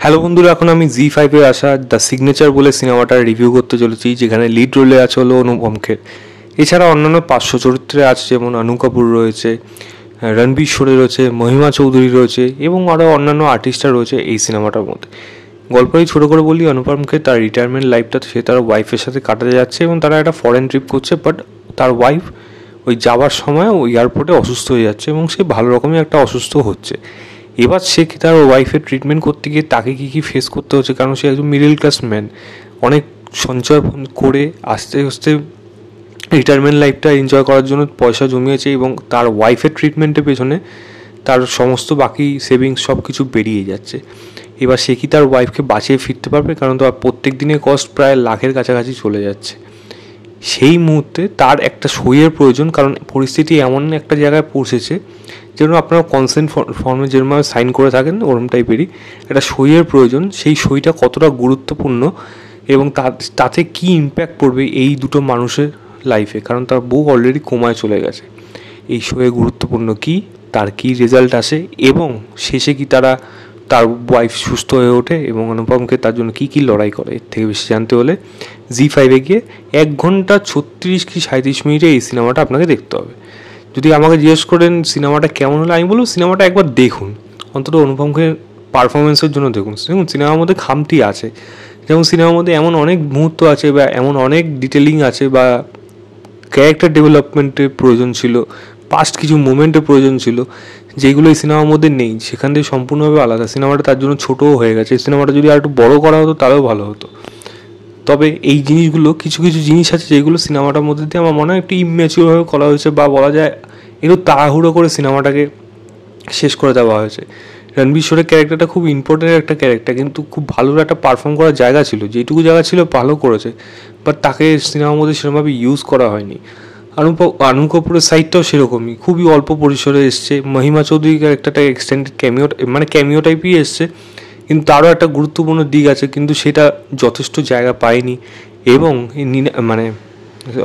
Hello বন্ধুরা, এখন আমি জি5-এ আসা দ্য সিগনেচার বলে সিনেমাটা রিভিউ করতে চলেছি, যেখানে লিড রোলে আছে হলো অনুপম খের। এছাড়া অন্যান্য 500 চরিত্রে আছে, যেমন আনু কাপুর রয়েছে, রণবীর শোরে রয়েছে, মহিমা চৌধুরী রয়েছে এবং আরও অন্যান্য আর্টিস্টরা রয়েছে এই সিনেমাটার মধ্যে। গল্পই ছোটো করে বলি, অনুপম খের তার রিটায়ারমেন্ট লাইফটা সে তার ওয়াইফের সাথে কাটাতে যাচ্ছে এবং তারা একটা ফরেন ট্রিপ করছে, বাট তার ওয়াইফ ওই যাওয়ার সময় ওই এয়ারপোর্টে অসুস্থ হয়ে যাচ্ছে এবং সে ভালো রকমই একটা অসুস্থ হচ্ছে। এবার সে তার ওয়াইফের ট্রিটমেন্ট করতে গিয়ে তাকে কী ফেস করতে হচ্ছে, কারণ সে একজন মিডল ক্লাস ম্যান, অনেক সঞ্চয় করে আস্তে আস্তে রিটায়ারমেন্ট লাইফটা এনজয় করার জন্য পয়সা জমিয়েছে এবং তার ওয়াইফের ট্রিটমেন্টের পেছনে তার সমস্ত বাকি সেভিংস সব কিছু বেরিয়ে যাচ্ছে। এবার সে কি তার ওয়াইফকে বাঁচিয়ে ফিরতে পারবে, কারণ তার প্রত্যেক দিনের কস্ট প্রায় লাখের কাছাকাছি চলে যাচ্ছে। সেই মুহূর্তে তার একটা সইয়ের প্রয়োজন, কারণ পরিস্থিতি এমন একটা জায়গায় পৌঁছেছে যেন আপনারা কনসেন্ট ফর্মে যেরকমভাবে সাইন করে থাকেন ওরম টাইপেরই একটা সইয়ের প্রয়োজন। সেই সইটা কতটা গুরুত্বপূর্ণ এবং তাতে কী ইম্প্যাক্ট পড়বে এই দুটো মানুষের লাইফে, কারণ তার বউ অলরেডি কোমায় চলে গেছে। এই সইয়ে গুরুত্বপূর্ণ কী, তার কী রেজাল্ট আসে এবং শেষে কি তার ওয়াইফ সুস্থ হয়ে ওঠে এবং অনুপমকে তার জন্য কী লড়াই করে। এর থেকে বেশি জানতে হলে জি5-এ গিয়ে 1 ঘন্টা 36 কি 37 মিনিটে এই সিনেমাটা আপনাকে দেখতে হবে। যদি আমাকে জিজ্ঞেস করেন সিনেমাটা কেমন হলো, আমি বলবো সিনেমাটা একবার দেখুন, অন্তত অনুপমকে পারফরমেন্সের জন্য দেখুন। সিনেমার মধ্যে খামতি আছে, যেমন সিনেমার মধ্যে এমন অনেক মুহূর্ত আছে বা এমন অনেক ডিটেলিং আছে বা ক্যারেক্টার ডেভেলপমেন্টের প্রয়োজন ছিল, পাস্ট কিছু মোমেন্টের প্রয়োজন ছিল, যেগুলো এই সিনেমার মধ্যে নেই। সেখান থেকে সম্পূর্ণভাবে আলাদা। সিনেমাটা তার জন্য ছোটও হয়ে গেছে। এই সিনেমাটা যদি আর একটু বড়ো করা হতো তাহলেও ভালো হতো। তবে এই জিনিসগুলো কিছু জিনিস আছে যেগুলো সিনেমাটার মধ্যে দিয়ে আমার মনে হয় একটু ইম্যাচিওরভাবে করা হয়েছে, বা বলা যায় একটু তাড়াহুড়ো করে সিনেমাটাকে শেষ করে দেওয়া হয়েছে। রণবীর শোরের ক্যারেক্টারটা খুব ইম্পর্টেন্ট একটা ক্যারেক্টার, কিন্তু খুব ভালো একটা পারফর্ম করার জায়গা ছিল, যেটুকু জায়গা ছিল ভালো করেছে, বাট তাকে সিনেমার মধ্যে সেরকমভাবে ইউজ করা হয়নি। আনু কাপুরের সাইডটাও সেরকমই, খুবই অল্প পরিসরে এসছে। মহিমা চৌধুরী ক্যারেক্টারটা এক্সটেন্ডেড ক্যামিও টাইপই এসছে, কিন্তু তারও একটা গুরুত্বপূর্ণ দিক আছে, কিন্তু সেটা যথেষ্ট জায়গা পায়নি। এবং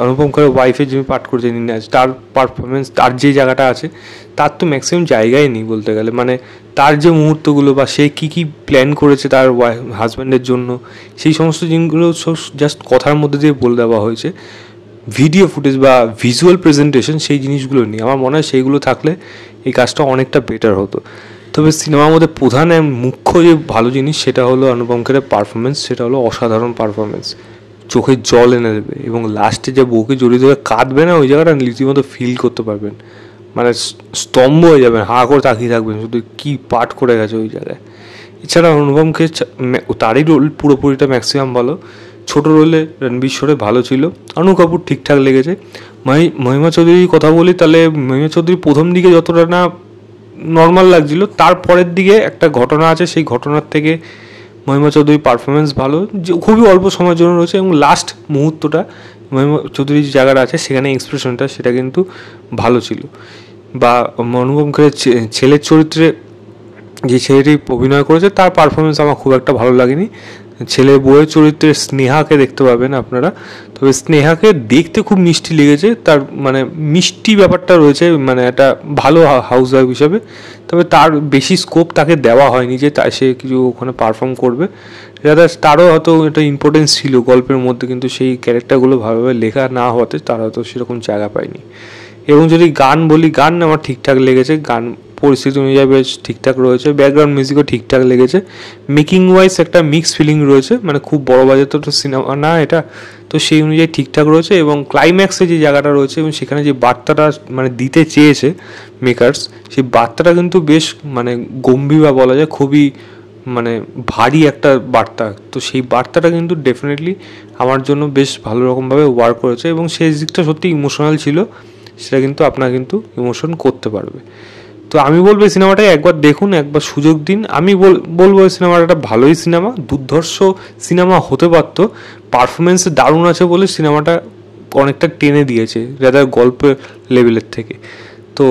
অনুপম খের ওয়াইফের যে পাঠ করেছে নিনাজ, তার পারফরমেন্স, তার যে জায়গাটা আছে তার তো ম্যাক্সিমাম জায়গায় নেই বলতে গেলে। তার যে মুহূর্তগুলো বা সে কী প্ল্যান করেছে তার হাজব্যান্ডের জন্য, সেই সমস্ত জিনিসগুলো সব জাস্ট কথার মধ্যে দিয়ে বলে দেওয়া হয়েছে। ভিডিও ফুটেজ বা ভিজুয়াল প্রেজেন্টেশন সেই জিনিসগুলো নেই। আমার মনে হয় সেইগুলো থাকলে এই কাজটা অনেকটা বেটার হতো। তবে সিনেমার মধ্যে প্রধান মুখ্য যে ভালো জিনিস সেটা হলো অনুপম খেরের পারফরমেন্স। সেটা হলো অসাধারণ পারফরমেন্স, চোখে জল এনে দেবে এবং লাস্টে যে বউকে জড়িয়ে ধরে কাঁদবে না, ওই জায়গাটা রীতিমতো ফিল করতে পারবেন, স্তম্ভ হয়ে যাবেন, হাঁ করে তাকিয়ে থাকবেন শুধু কী পাঠ করে গেছে ওই জায়গায়। এছাড়া অনুপম খের তারই রোল পুরোপুরিটা ম্যাক্সিমাম ভালো। ছোটো রোলে রণবীর শোরে ভালো ছিল, আনু কাপুর ঠিকঠাক লেগেছে। মহিমা চৌধুরীর কথা বলি, তাহলে মহিমা চৌধুরী প্রথম দিকে যতটা না নর্মাল লাগছিল, তারপরের দিকে একটা ঘটনা আছে, সেই ঘটনার থেকে মহিমা চৌধুরীর পারফরমেন্স ভালো, যে খুবই অল্প সময়ের জন্য রয়েছে, এবং লাস্ট মুহূর্তটা মহিমা চৌধুরীর যে জায়গাটা আছে সেখানে এক্সপ্রেশনটা সেটা কিন্তু ভালো ছিল। বা অনুপম খেরের ছেলের চরিত্রে যে ছেলেটি অভিনয় করেছে তার পারফরমেন্স আমার খুব একটা ভালো লাগেনি। ছেলে বউয়ের চরিত্রে স্নেহাকে দেখতে পাবেন আপনারা, তবে স্নেহাকে দেখতে খুব মিষ্টি লেগেছে। তার মিষ্টি ব্যাপারটা রয়েছে, একটা ভালো হাউস ওয়াইফ হিসাবে। তবে তার বেশি স্কোপ তাকে দেওয়া হয়নি যে সে কিছু ওখানে পারফর্ম করবে। তারও হয়তো একটা ইম্পর্টেন্স ছিল গল্পের মধ্যে, কিন্তু সেই ক্যারেক্টারগুলো ভালোভাবে লেখা না হওয়াতে তারা হয়তো সেরকম জায়গা পায়নি। এবং যদি গান বলি, গান আমার ঠিকঠাক লেগেছে, গান পরিস্থিতি অনুযায়ী বেশ ঠিকঠাক রয়েছে, ব্যাকগ্রাউন্ড মিউজিকও ঠিকঠাক লেগেছে। মেকিং ওয়াইজ একটা মিক্স ফিলিং রয়েছে, খুব বড় বাজেট তো সিনেমা না এটা, তো সেই অনুযায়ী ঠিকঠাক রয়েছে। এবং ক্লাইম্যাক্সে যে জায়গাটা রয়েছে এবং সেখানে যে বার্তাটা দিতে চেয়েছে মেকার্স, সেই বার্তাটা কিন্তু বেশ গম্ভীর বা বলা যায় খুবই ভারী একটা বার্তা। তো সেই বার্তাটা কিন্তু ডেফিনেটলি আমার জন্য বেশ ভালো রকমভাবে ওয়ার্ক করেছে এবং সেই দিকটা সত্যি ইমোশনাল ছিল, সেটা কিন্তু আপনার কিন্তু ইমোশন করতে পারবে। তো আমি বলবো এই সিনেমাটাই একবার দেখুন, একবার সুযোগ দিন। আমি বলবো এই সিনেমাটা একটা ভালোই সিনেমা, দুর্ধর্ষ সিনেমা হতে পারতো। পারফরমেন্স দারুণ আছে বলে সিনেমাটা অনেকটা টেনে দিয়েছে রাদার গল্পের লেভেলের থেকে। তো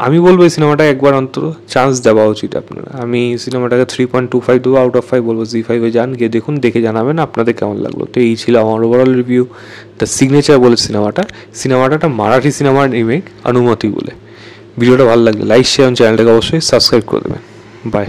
আমি বলবো এই সিনেমাটা একবার অন্তত চান্স দেওয়া উচিত আপনারা। আমি সিনেমাটাকে 3.25 দেবো আউট অফ 5 বলবো। জি5-এ যান, গিয়ে দেখুন, দেখে জানাবেন আপনাদের কেমন লাগলো। তো এই ছিল আমার ওভারঅল রিভিউ দ্য সিগনেচার বলে সিনেমাটা একটা মারাঠি সিনেমার রিমেক অনুমতি বলে। ভিডিওটা ভালো লাগলে লাইক শেয়ার, চ্যানেলটাকে অবশ্যই সাবস্ক্রাইব করে দেবেন। বাই।